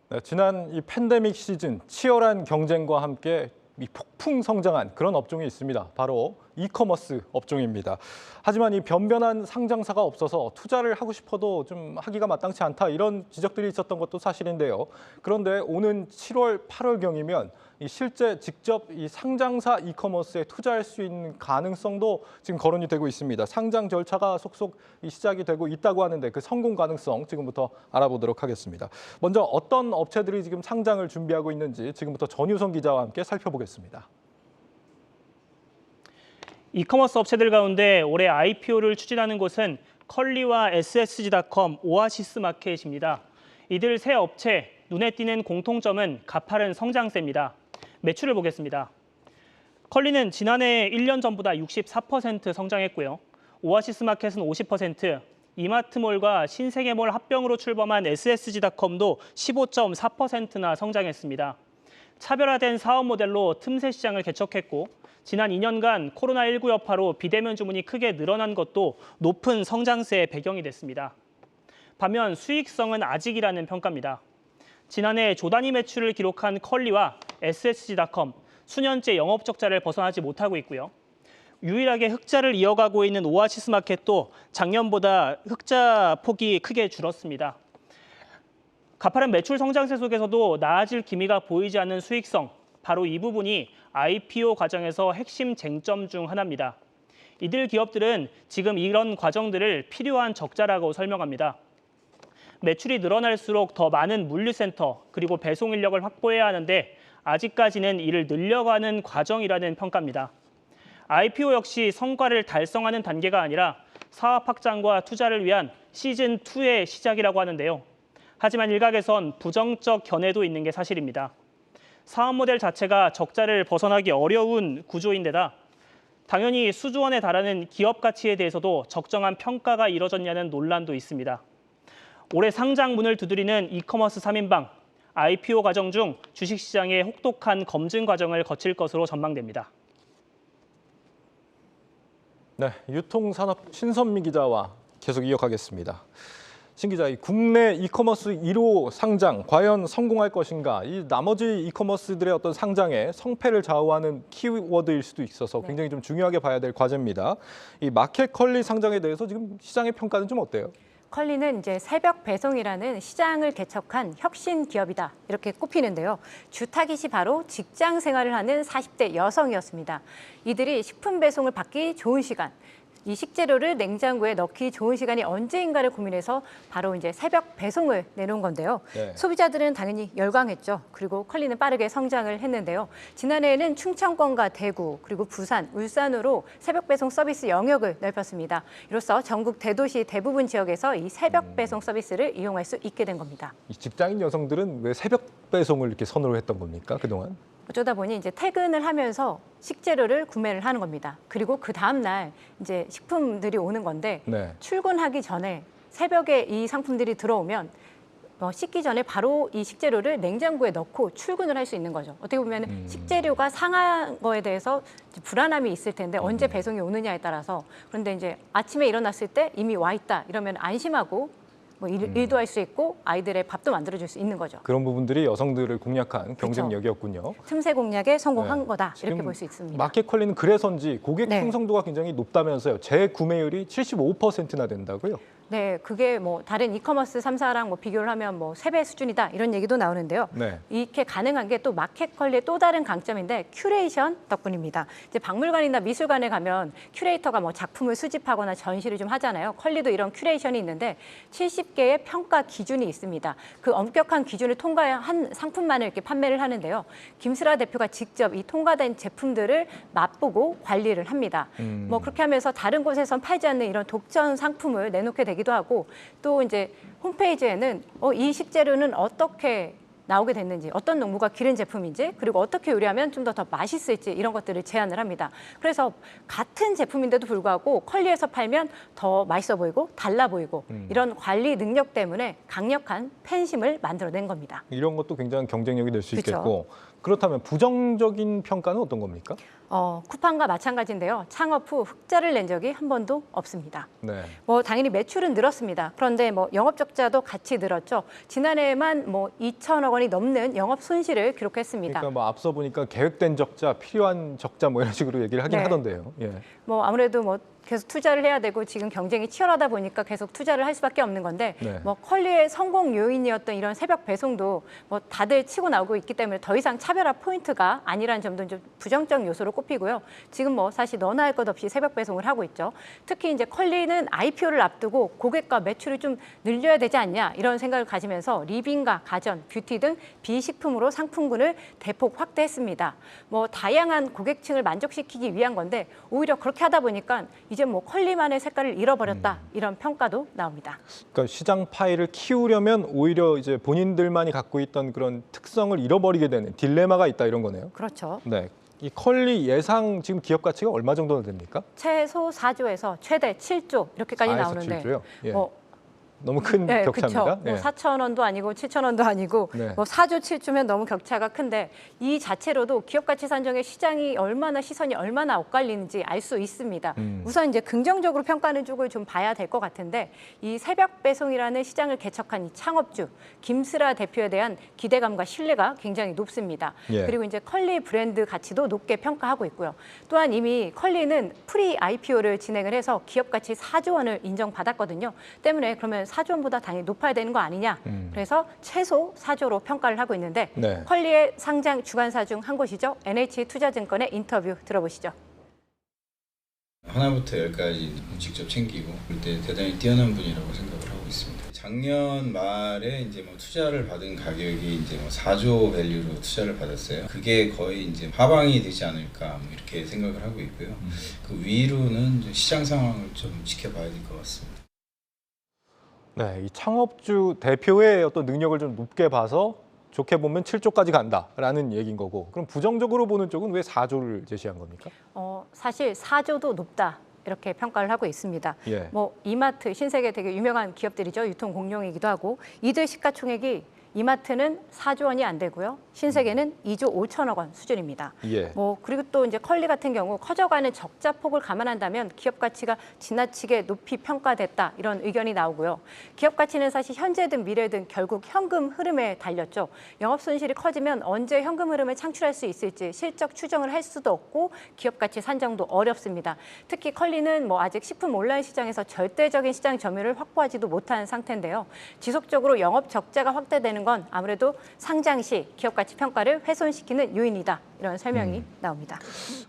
네, 지난 이 팬데믹 시즌 치열한 경쟁과 함께 이 폭풍 성장한 그런 업종이 있습니다. 바로 이커머스 업종입니다. 하지만 이 변변한 상장사가 없어서 투자를 하고 싶어도 좀 하기가 마땅치 않다 이런 지적들이 있었던 것도 사실인데요. 그런데 오는 7월, 8월경이면 이 실제 직접 이 상장사 이커머스에 투자할 수 있는 가능성도 지금 거론이 되고 있습니다. 상장 절차가 속속 시작이 되고 있다고 하는데 그 성공 가능성 지금부터 알아보도록 하겠습니다. 먼저 어떤 업체들이 지금 상장을 준비하고 있는지 지금부터 전유성 기자와 함께 살펴보겠습니다. 이커머스 업체들 가운데 올해 IPO를 추진하는 곳은 컬리와 SSG닷컴, 오아시스마켓입니다. 이들 세 업체 눈에 띄는 공통점은 가파른 성장세입니다. 매출을 보겠습니다. 컬리는 지난해 1년 전보다 64% 성장했고요. 오아시스마켓은 50%, 이마트몰과 신세계몰 합병으로 출범한 SSG닷컴도 15.4%나 성장했습니다. 차별화된 사업 모델로 틈새 시장을 개척했고 지난 2년간 코로나19 여파로 비대면 주문이 크게 늘어난 것도 높은 성장세의 배경이 됐습니다. 반면 수익성은 아직이라는 평가입니다. 지난해 조단위 매출을 기록한 컬리와 SSG닷컴, 수년째 영업 적자를 벗어나지 못하고 있고요. 유일하게 흑자를 이어가고 있는 오아시스마켓도 작년보다 흑자 폭이 크게 줄었습니다. 가파른 매출 성장세 속에서도 나아질 기미가 보이지 않는 수익성, 바로 이 부분이 IPO 과정에서 핵심 쟁점 중 하나입니다. 이들 기업들은 지금 이런 과정들을 필요한 적자라고 설명합니다. 매출이 늘어날수록 더 많은 물류센터 그리고 배송 인력을 확보해야 하는데 아직까지는 이를 늘려가는 과정이라는 평가입니다. IPO 역시 성과를 달성하는 단계가 아니라 사업 확장과 투자를 위한 시즌2의 시작이라고 하는데요. 하지만 일각에선 부정적 견해도 있는 게 사실입니다. 사업 모델 자체가 적자를 벗어나기 어려운 구조인데다 당연히 수조 원에 달하는 기업 가치에 대해서도 적정한 평가가 이뤄졌냐는 논란도 있습니다. 올해 상장 문을 두드리는 이커머스 3인방, IPO 과정 중 주식시장의 혹독한 검증 과정을 거칠 것으로 전망됩니다. 네, 유통산업 신선미 기자와 계속 이어가겠습니다. 신 기자, 국내 이커머스 1호 상장 과연 성공할 것인가? 이 나머지 이커머스들의 어떤 상장에 성패를 좌우하는 키워드일 수도 있어서 굉장히 좀 중요하게 봐야 될 과제입니다. 이 마켓컬리 상장에 대해서 지금 시장의 평가는 좀 어때요? 컬리는 이제 새벽 배송이라는 시장을 개척한 혁신 기업이다 이렇게 꼽히는데요. 주 타깃이 바로 직장 생활을 하는 40대 여성이었습니다. 이들이 식품 배송을 받기 좋은 시간, 이 식재료를 냉장고에 넣기 좋은 시간이 언제인가를 고민해서 바로 이제 새벽 배송을 내놓은 건데요. 네. 소비자들은 당연히 열광했죠. 그리고 컬리는 빠르게 성장을 했는데요. 지난해에는 충청권과 대구, 그리고 부산, 울산으로 새벽 배송 서비스 영역을 넓혔습니다. 이로써 전국 대도시 대부분 지역에서 이 새벽 배송 서비스를 이용할 수 있게 된 겁니다. 이 직장인 여성들은 왜 새벽 배송을 이렇게 선호를 했던 겁니까, 그동안? 어쩌다 보니 이제 퇴근을 하면서 식재료를 구매를 하는 겁니다. 그리고 그 다음 날 이제 식품들이 오는 건데 네. 출근하기 전에 새벽에 이 상품들이 들어오면 씻기 전에 바로 이 식재료를 냉장고에 넣고 출근을 할 수 있는 거죠. 어떻게 보면 식재료가 상한 거에 대해서 불안함이 있을 텐데 언제 배송이 오느냐에 따라서 그런데 이제 아침에 일어났을 때 이미 와 있다 이러면 안심하고 일도 할 수 있고 아이들의 밥도 만들어줄 수 있는 거죠. 그런 부분들이 여성들을 공략한 경쟁력이었군요. 틈새 공략에 성공한 네. 거다 이렇게 지금 볼 수 있습니다. 마켓컬리는 그래서인지 고객 네. 충성도가 굉장히 높다면서요. 재구매율이 75%나 된다고요? 네, 그게 다른 이커머스 3사랑 비교를 하면 3배 수준이다 이런 얘기도 나오는데요. 네. 이렇게 가능한 게 또 마켓컬리의 또 다른 강점인데 큐레이션 덕분입니다. 이제 박물관이나 미술관에 가면 큐레이터가 작품을 수집하거나 전시를 좀 하잖아요. 컬리도 이런 큐레이션이 있는데 70개의 평가 기준이 있습니다. 그 엄격한 기준을 통과한 상품만을 이렇게 판매를 하는데요. 김슬아 대표가 직접 이 통과된 제품들을 맛보고 관리를 합니다. 그렇게 하면서 다른 곳에선 팔지 않는 이런 독점 상품을 내놓게 되기도 하고 또 이제 홈페이지에는 이 식재료는 어떻게 나오게 됐는지, 어떤 농부가 기른 제품인지, 그리고 어떻게 요리하면 좀 더 맛있을지 이런 것들을 제안을 합니다. 그래서 같은 제품인데도 불구하고 컬리에서 팔면 더 맛있어 보이고 달라 보이고 이런 관리 능력 때문에 강력한 팬심을 만들어낸 겁니다. 이런 것도 굉장히 경쟁력이 될 수 그쵸. 있겠고 그렇다면 부정적인 평가는 어떤 겁니까? 쿠팡과 마찬가지인데요. 창업 후 흑자를 낸 적이 한 번도 없습니다. 네. 당연히 매출은 늘었습니다. 그런데 영업 적자도 같이 늘었죠. 지난해에만 2천억 원 원이 넘는 영업 손실을 기록했습니다. 그러니까 뭐 앞서 보니까 계획된 적자, 필요한 적자 뭐 이런 식으로 얘기를 하긴 네. 하던데요. 예. 뭐 아무래도 뭐 계속 투자를 해야 되고 지금 경쟁이 치열하다 보니까 계속 투자를 할 수밖에 없는 건데 네. 뭐 컬리의 성공 요인이었던 이런 새벽 배송도 뭐 다들 치고 나오고 있기 때문에 더 이상 차별화 포인트가 아니라는 점도 좀 부정적 요소로 꼽히고요. 지금 뭐 사실 너나 할 것 없이 새벽 배송을 하고 있죠. 특히 이제 컬리는 IPO를 앞두고 고객과 매출을 좀 늘려야 되지 않냐 이런 생각을 가지면서 리빙과 가전, 뷰티 등 비식품으로 상품군을 대폭 확대했습니다. 뭐 다양한 고객층을 만족시키기 위한 건데 오히려 그렇게 하다 보니까 이제 뭐 컬리만의 색깔을 잃어버렸다 이런 평가도 나옵니다. 그러니까 시장 파이를 키우려면 오히려 이제 본인들만이 갖고 있던 그런 특성을 잃어버리게 되는 딜레마가 있다 이런 거네요. 그렇죠. 네. 이 컬리 예상 지금 기업 가치가 얼마 정도 됩니까? 최소 4조에서 최대 7조 이렇게까지 4에서 나오는데 7조요? 예. 뭐 너무 큰 네, 격차입니다. 그렇죠. 뭐 4천 원도 아니고 7천 원도 아니고 네. 뭐 4조 7조면 너무 격차가 큰데 이 자체로도 기업 가치 산정의 시장이 얼마나 시선이 얼마나 엇갈리는지 알 수 있습니다. 우선 이제 긍정적으로 평가하는 쪽을 좀 봐야 될 것 같은데 이 새벽 배송이라는 시장을 개척한 이 창업주 김스라 대표에 대한 기대감과 신뢰가 굉장히 높습니다. 예. 그리고 이제 컬리 브랜드 가치도 높게 평가하고 있고요. 또한 이미 컬리는 프리 IPO를 진행을 해서 기업 가치 4조 원을 인정받았거든요. 때문에 그러면 4조 원보다 당연히 높아야 되는 거 아니냐. 그래서 최소 4조로 평가를 하고 있는데 네. 컬리의 상장 주관사 중 한 곳이죠. NH투자증권의 인터뷰 들어보시죠. 하나부터 열까지 직접 챙기고 그때 대단히 뛰어난 분이라고 생각을 하고 있습니다. 작년 말에 이제 뭐 투자를 받은 가격이 이제 뭐 4조 밸류로 투자를 받았어요. 그게 거의 이제 하방이 되지 않을까 뭐 이렇게 생각을 하고 있고요. 그 위로는 이제 시장 상황을 좀 지켜봐야 될 것 같습니다. 네, 이 창업주 대표의 어떤 능력을 좀 높게 봐서 좋게 보면 7조까지 간다라는 얘기인 거고, 그럼 부정적으로 보는 쪽은 왜 4조를 제시한 겁니까? 사실 4조도 높다. 이렇게 평가를 하고 있습니다. 예. 뭐 이마트, 신세계 되게 유명한 기업들이죠. 유통 공룡이기도 하고 이들 시가총액이 이마트는 4조 원이 안 되고요. 신세계는 2조 5천억 원 수준입니다. 예. 뭐 그리고 또 이제 컬리 같은 경우 커져가는 적자 폭을 감안한다면 기업 가치가 지나치게 높이 평가됐다 이런 의견이 나오고요. 기업 가치는 사실 현재든 미래든 결국 현금 흐름에 달렸죠. 영업 손실이 커지면 언제 현금 흐름을 창출할 수 있을지 실적 추정을 할 수도 없고 기업 가치 산정도 어렵습니다. 특히 컬리는 뭐 아직 식품 온라인 시장에서 절대적인 시장 점유율을 확보하지도 못한 상태인데요. 지속적으로 영업 적자가 확대되는 건 아무래도 상장 시 기업 가치 평가를 훼손시키는 요인이다. 이런 설명이 나옵니다.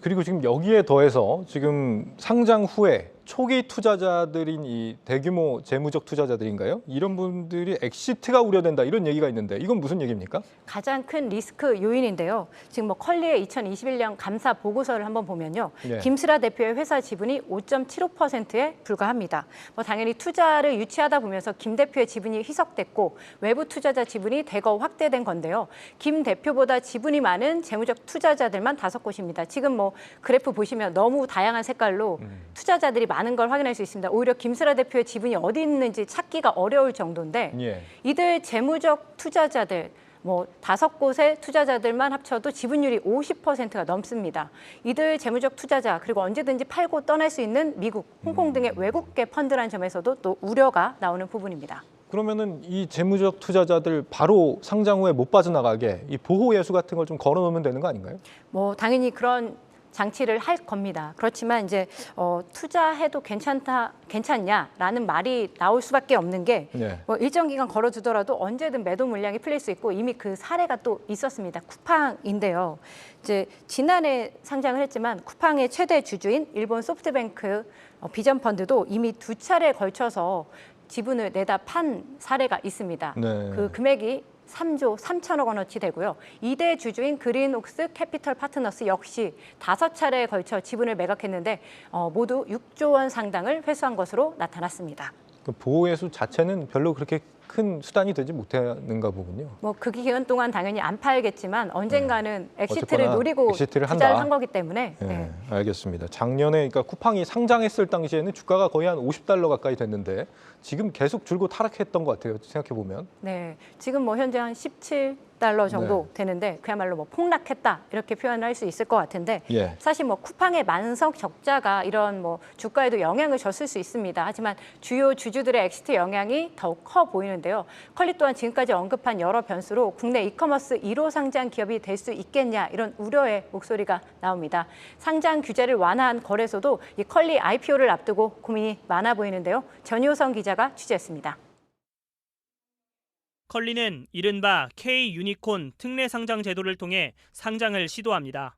그리고 지금 여기에 더해서 지금 상장 후에 초기 투자자들인 이 대규모 재무적 투자자들인가요? 이런 분들이 엑시트가 우려된다 이런 얘기가 있는데 이건 무슨 얘기입니까? 가장 큰 리스크 요인인데요. 지금 뭐 컬리의 2021년 감사 보고서를 한번 보면요. 네. 김스라 대표의 회사 지분이 5.75%에 불과합니다. 뭐 당연히 투자를 유치하다 보면서 김 대표의 지분이 희석됐고 외부 투자자 지분이 대거 확대된 건데요. 김 대표보다 지분이 많은 재무적 투자자들만 5곳입니다. 지금 뭐 그래프 보시면 너무 다양한 색깔로 투자자들이 많은 걸 확인할 수 있습니다. 오히려 김스라 대표의 지분이 어디 있는지 찾기가 어려울 정도인데 예. 이들 재무적 투자자들 뭐 5곳의 투자자들만 합쳐도 지분율이 50%가 넘습니다. 이들 재무적 투자자 그리고 언제든지 팔고 떠날 수 있는 미국, 홍콩 등의 외국계 펀드라는 점에서도 또 우려가 나오는 부분입니다. 그러면은 이 재무적 투자자들 바로 상장 후에 못 빠져나가게 이 보호 예수 같은 걸 좀 걸어놓으면 되는 거 아닌가요? 뭐 당연히 그런 장치를 할 겁니다. 그렇지만 이제 투자해도 괜찮냐라는 말이 나올 수밖에 없는 게 네. 뭐 일정 기간 걸어두더라도 언제든 매도 물량이 풀릴 수 있고 이미 그 사례가 또 있었습니다. 쿠팡인데요. 이제 지난해 상장을 했지만 쿠팡의 최대 주주인 일본 소프트뱅크 비전 펀드도 이미 2차례에 걸쳐서 지분을 내다 판 사례가 있습니다. 네. 그 금액이 3조 3천억 원어치 되고요. 2대 주주인 그린옥스 캐피털 파트너스 역시 5차례에 걸쳐 지분을 매각했는데 모두 6조 원 상당을 회수한 것으로 나타났습니다. 그 보호 예수 자체는 별로 그렇게 큰 수단이 되지 못하는가 보군요. 뭐 그 기간 동안 당연히 안 팔겠지만 언젠가는 엑시트를 어쨌거나 노리고 엑시트를 투자를 한다. 한 거기 때문에 네, 네. 알겠습니다. 작년에 그러니까 쿠팡이 상장했을 당시에는 주가가 거의 한 $50 가까이 됐는데 지금 계속 줄고 타락했던 것 같아요. 생각해 보면. 네, 지금 뭐 현재 한 17달러 정도 되는데 그야말로 뭐 폭락했다 이렇게 표현을 할 수 있을 것 같은데 예. 사실 뭐 쿠팡의 만석 적자가 이런 뭐 주가에도 영향을 줬을 수 있습니다. 하지만 주요 주주들의 엑시트 영향이 더욱 커 보이는 되는데요. 컬리 또한 지금까지 언급한 여러 변수로 국내 이커머스 1호 상장 기업이 될 수 있겠냐 이런 우려의 목소리가 나옵니다. 상장 규제를 완화한 거래소도 이 컬리 IPO를 앞두고 고민이 많아 보이는데요. 전효성 기자가 취재했습니다. 컬리는 이른바 K-유니콘 특례 상장 제도를 통해 상장을 시도합니다.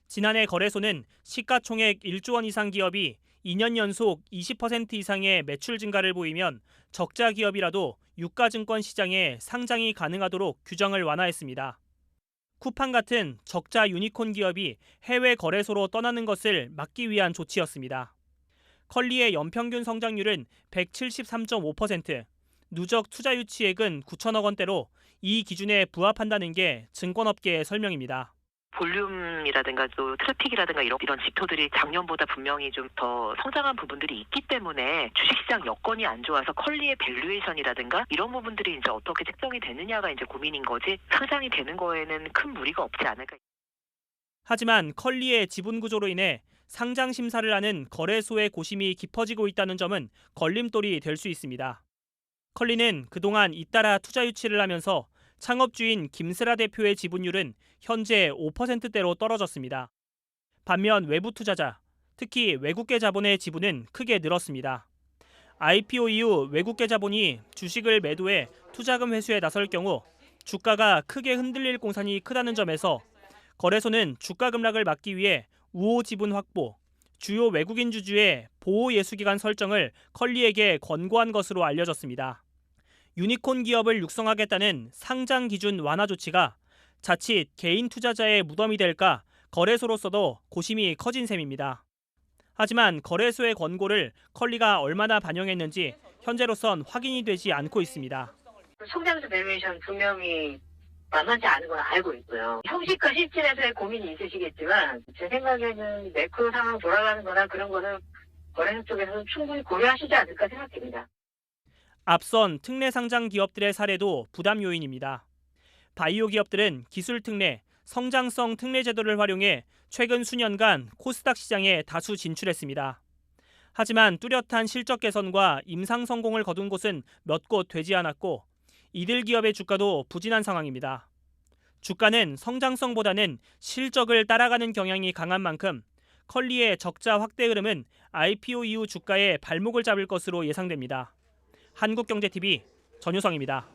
지난해 거래소는 시가총액 1조 원 이상 기업이 2년 연속 20% 이상의 매출 증가를 보이면 적자 기업이라도 유가증권 시장에 상장이 가능하도록 규정을 완화했습니다. 쿠팡 같은 적자 유니콘 기업이 해외 거래소로 떠나는 것을 막기 위한 조치였습니다. 컬리의 연평균 성장률은 173.5%, 누적 투자 유치액은 9천억 원대로 이 기준에 부합한다는 게 증권업계의 설명입니다. 볼륨이라든가 또 트래픽이라든가 이런 지표들이 작년보다 분명히 좀 더 성장한 부분들이 있기 때문에 주식시장 여건이 안 좋아서 컬리의 밸류에이션이라든가 이런 부분들이 이제 어떻게 책정이 되느냐가 이제 고민인 거지 상장이 되는 거에는 큰 무리가 없지 않을까. 하지만 컬리의 지분 구조로 인해 상장 심사를 하는 거래소의 고심이 깊어지고 있다는 점은 걸림돌이 될 수 있습니다. 컬리는 그동안 잇따라 투자 유치를 하면서 창업주인 김슬아 대표의 지분율은 현재 5%대로 떨어졌습니다. 반면 외부 투자자, 특히 외국계 자본의 지분은 크게 늘었습니다. IPO 이후 외국계 자본이 주식을 매도해 투자금 회수에 나설 경우 주가가 크게 흔들릴 공산이 크다는 점에서 거래소는 주가 급락을 막기 위해 우호 지분 확보, 주요 외국인 주주의 보호 예수기간 설정을 컬리에게 권고한 것으로 알려졌습니다. 유니콘 기업을 육성하겠다는 상장 기준 완화 조치가 자칫 개인 투자자의 무덤이 될까 거래소로서도 고심이 커진 셈입니다. 하지만 거래소의 권고를 컬리가 얼마나 반영했는지 현재로선 확인이 되지 않고 있습니다. 성장세 밸류에이션 분명히 만만치 않은 건 알고 있고요. 형식과 실질에서의 고민이 있으시겠지만 제 생각에는 매크로 상황 돌아가는 거나 그런 거는 거래소 쪽에서는 충분히 고려하시지 않을까 생각됩니다. 앞선 특례 상장 기업들의 사례도 부담 요인입니다. 바이오 기업들은 기술 특례, 성장성 특례 제도를 활용해 최근 수년간 코스닥 시장에 다수 진출했습니다. 하지만 뚜렷한 실적 개선과 임상 성공을 거둔 곳은 몇 곳 되지 않았고 이들 기업의 주가도 부진한 상황입니다. 주가는 성장성보다는 실적을 따라가는 경향이 강한 만큼 컬리의 적자 확대 흐름은 IPO 이후 주가에 발목을 잡을 것으로 예상됩니다. 한국경제TV 전효성입니다.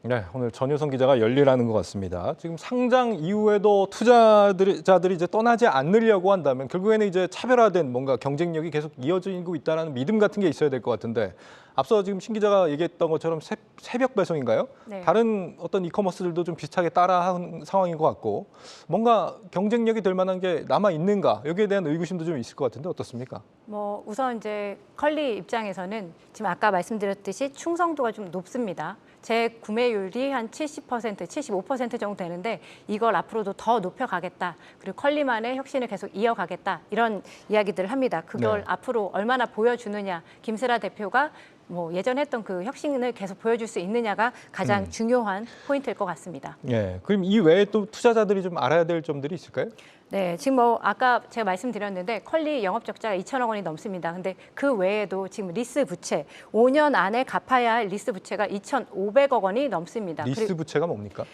네, 오늘 전효성 기자가 열일하는 것 같습니다. 지금 상장 이후에도 투자자들이 이제 떠나지 않으려고 한다면 결국에는 이제 차별화된 뭔가 경쟁력이 계속 이어지고 있다는 믿음 같은 게 있어야 될 것 같은데 앞서 지금 신 기자가 얘기했던 것처럼 새벽 배송인가요? 네. 다른 어떤 이커머스들도 좀 비슷하게 따라한 상황인 것 같고 뭔가 경쟁력이 될 만한 게 남아 있는가 여기에 대한 의구심도 좀 있을 것 같은데 어떻습니까? 뭐 우선 이제 컬리 입장에서는 지금 아까 말씀드렸듯이 충성도가 좀 높습니다. 제 구매율이 한 70%, 75% 정도 되는데 이걸 앞으로도 더 높여가겠다. 그리고 컬리만의 혁신을 계속 이어가겠다. 이런 이야기들을 합니다. 그걸 네. 앞으로 얼마나 보여주느냐. 김슬아 대표가 뭐 예전에 했던 그 혁신을 계속 보여줄 수 있느냐가 가장 중요한 포인트일 것 같습니다. 예, 그럼 이 외에 또 투자자들이 좀 알아야 될 점들이 있을까요? 네, 지금 뭐 아까 제가 말씀드렸는데 컬리 영업 적자가 2천억 원이 넘습니다. 근데 그 외에도 지금 리스 부채 5년 안에 갚아야 할 리스 부채가 2,500억 원이 넘습니다. 리스 부채가 뭡니까?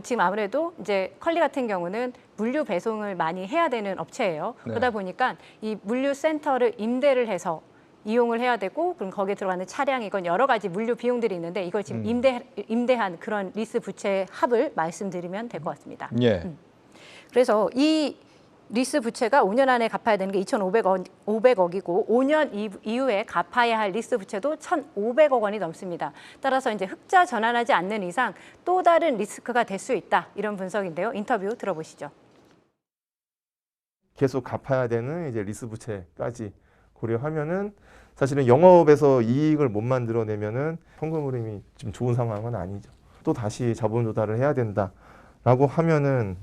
지금 아무래도 이제 컬리 같은 경우는 물류 배송을 많이 해야 되는 업체예요. 네. 그러다 보니까 이 물류 센터를 임대를 해서 이용을 해야 되고 그럼 거기에 들어가는 차량이건 여러 가지 물류 비용들이 있는데 이걸 지금 임대한 그런 리스 부채 합을 말씀드리면 될 것 같습니다. 예. 그래서 이 리스 부채가 5년 안에 갚아야 되는 게 2,500억이고 5년 이후에 갚아야 할 리스 부채도 1,500억 원이 넘습니다. 따라서 이제 흑자 전환하지 않는 이상 또 다른 리스크가 될 수 있다. 이런 분석인데요. 인터뷰 들어보시죠. 계속 갚아야 되는 이제 리스 부채까지 고려하면은 사실은 영업에서 이익을 못 만들어내면은 현금 흐름이 좀 좋은 상황은 아니죠. 또 다시 자본 조달을 해야 된다라고 하면은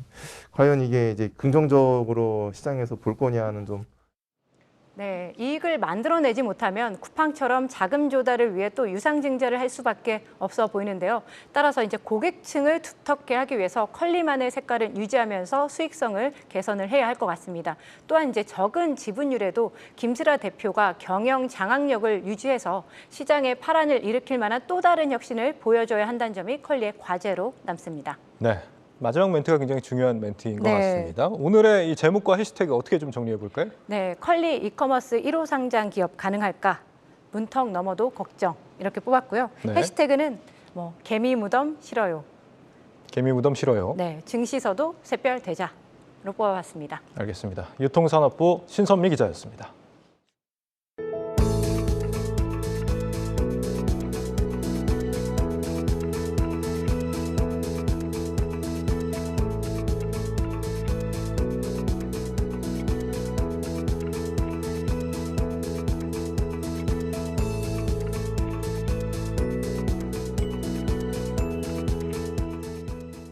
과연 이게 이제 긍정적으로 시장에서 볼 거냐는 좀. 네, 이익을 만들어내지 못하면 쿠팡처럼 자금 조달을 위해 또 유상증자를 할 수밖에 없어 보이는데요. 따라서 이제 고객층을 두텁게 하기 위해서 컬리만의 색깔을 유지하면서 수익성을 개선을 해야 할 것 같습니다. 또한 이제 적은 지분율에도 김슬아 대표가 경영 장악력을 유지해서 시장에 파란을 일으킬 만한 또 다른 혁신을 보여줘야 한다는 점이 컬리의 과제로 남습니다. 네, 마지막 멘트가 굉장히 중요한 멘트인 것 네. 같습니다. 오늘의 이 제목과 해시태그 어떻게 좀 정리해 볼까요? 네, 컬리 이커머스 1호 상장 기업 가능할까? 문턱 넘어도 걱정 이렇게 뽑았고요. 네. 해시태그는 뭐 개미 무덤 싫어요. 개미 무덤 싫어요. 네, 증시서도 샛별 대자로 뽑아봤습니다. 알겠습니다. 유통산업부 신선미 기자였습니다.